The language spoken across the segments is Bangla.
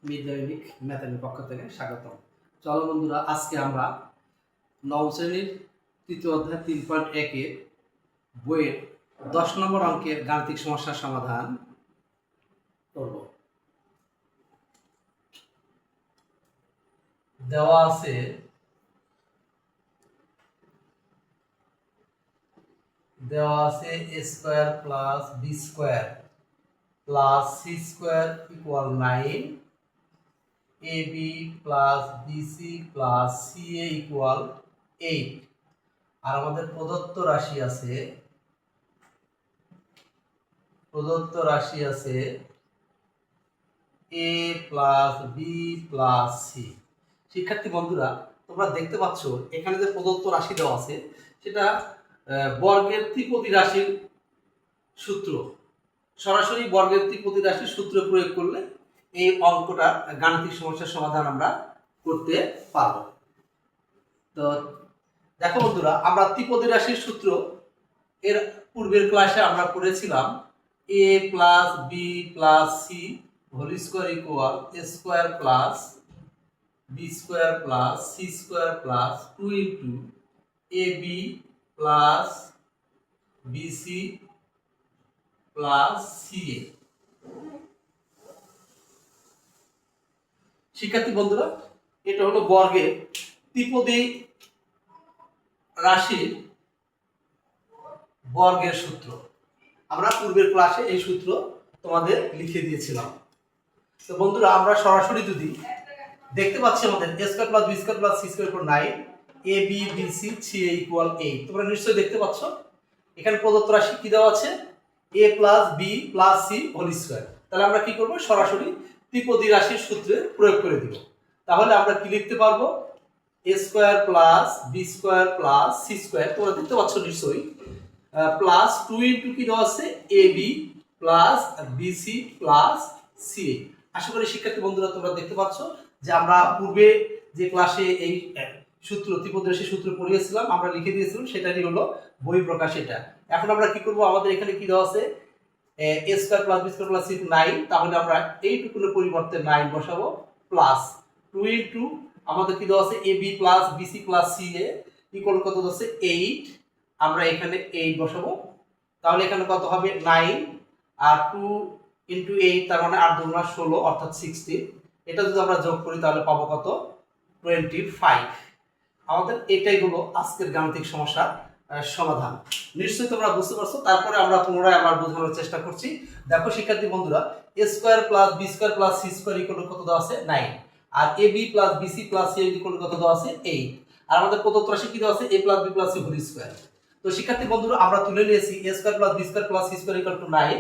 মিডদৈনিক ম্যাথের পক্ষ থেকে স্বাগতম। চলো বন্ধুরা, আজকে আমরা নবম শ্রেণীর তৃতীয় অধ্যায় 3.1 বইয়ের 10 নম্বর অঙ্কের গাণিতিক সমস্যার সমাধান করব। দেওয়া আছে a square plus B square plus C square equal 9, ab plus BC plus CA equal 8। আর আমাদের প্রদত্ত রাশি আছে a plus B plus C. শিক্ষার্থী বন্ধুরা, তোমরা দেখতে পাচ্ছ এখানে যে প্রদত্ত রাশি দেওয়া আছে সেটা বর্গের ত্রিপদী রাশির সূত্র। সরাসরি বর্গের ত্রিপদী রাশির সূত্র প্রয়োগ করলে এই অঙ্কটা গাণিতিক সমস্যার সমাধান আমরা করতে পারব। তো দেখো বন্ধুরা, আমরা ত্রিপদী রাশির সূত্র এর পূর্বের ক্লাসে আমরা পড়েছিলাম a plus B plus C whole square equal a square plus B square plus C square plus 2 into ab plus BC plus CA. শিক্ষার্থী বন্ধুরা, এটা হলো বর্গের ত্রিপদী রাশির বর্গের সূত্র। আমরা পূর্বের ক্লাসে এই সূত্র তোমাদের লিখে দিয়েছিলাম। তো বন্ধুরা, আমরা সরাসরি যদি দেখতে পাচ্ছি আমাদের a square plus B square plus C square equal 9, a b b c CA equal 8। তোমরা নিশ্চয়ই দেখতে পাচ্ছ এখানে প্রদত্ত রাশি কি দেওয়া আছে a plus B plus C whole square. তাহলে আমরা কি করব, সরাসরি ত্রিপদী রাশির সূত্রে প্রয়োগ করে দিব। তাহলে আমরা কি লিখতে পারবো, a square plus B square plus C square, তোমরা দেখতে পাচ্ছ নিশ্চয়ই, প্লাস 2 ইনটু কি দেওয়া আছে ab plus BC plus CA. আশা করি শিক্ষার্থী বন্ধুরা তোমরা দেখতে পাচ্ছ যে আমরা পূর্বে যে ক্লাসে এই সূত্র ত্রিপদী রাশির সূত্র পড়িয়েছিলাম, আমরা লিখে দিয়েছিলাম, সেটারই হলো বই প্রকাশ এটা। এখন আমরা কি করব, আমাদের এখানে কি দেওয়া আছে a square plus B square plus C 9, তাহলে আমরা এইটুকুর পরিবর্তে 9 বসাবো প্লাস 2 ইনটু আমাদের কি দেওয়া আছে ab plus BC plus CA equal কত দেওয়া আছে 8, আমরা এখানে 8 বসাবো। তাহলে এখানে কত হবে 9 আর 2 ইনটু 8, তার মানে 8 দুগুণ 16 অর্থাৎ 16। এটা যদি আমরা যোগ করি তাহলে পাবো কত 25। আমাদের এটাই হলো আজকের গাণিতিক সমস্যার সমাধান। নিশ্চয়ই তোমরা বুঝতে পারছো। তারপরে আমরা পুনরায় আবার বোঝানোর চেষ্টা করছি। দেখো শিক্ষার্থী বন্ধুরা, a square plus B square plus C square equal কত দেওয়া আছে 9, আর ab plus BC plus C equal কত দেওয়া আছে 8, আর আমাদের প্রদত্ত রাশি কি দেওয়া আছে a plus B plus C whole square. তো শিক্ষার্থী বন্ধুরা, আমরা তুলে নিয়েছি a square plus B square plus C square equal to 9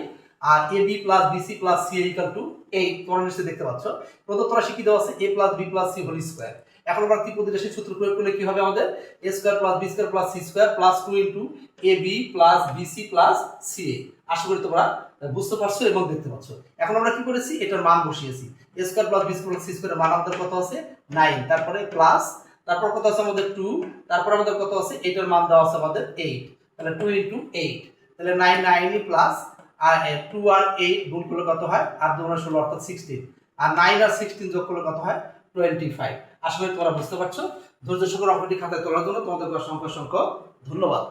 আর ab plus BC plus C equal to 8। তোমরা নিশ্চয়ই দেখতে পাচ্ছ প্রদত্ত রাশি কি দেওয়া আছে a plus B plus C whole square. এখন আমরা ত্রিপদী রাশির সূত্র প্রয়োগ করলে কি হবে, আমাদের a square plus B square plus C square plus 2 into ab plus BC plus CA. আশা করি তোমরা বুঝতে পারছো এবং দেখতে পাচ্ছ। এখন আমরা কি করেছি, এটার মান বসিয়েছি। a square plus B square plus C স্কয়ারের মান আমাদের কত আছে 9, তারপরে প্লাস, তারপর কত আছে আমাদের 2, তারপর আমাদের কত আছে এটার মান দেওয়া আছে আমাদের 8, তাহলে 2 ইনটু 8, তাহলে 9 9 প্লাস আর 2 আর 8 গুণ করলে কত হয় 8 দুগুণ 16 অর্থাৎ 16, আর 9 আর 16 যোগ করলে কত হয় 25। আশা করি তোমরা বুঝতে পারছো। ধৈর্য সহকারে অঙ্কটি খাতায় তোলার জন্য তোমাদের অসংখ্য ধন্যবাদ।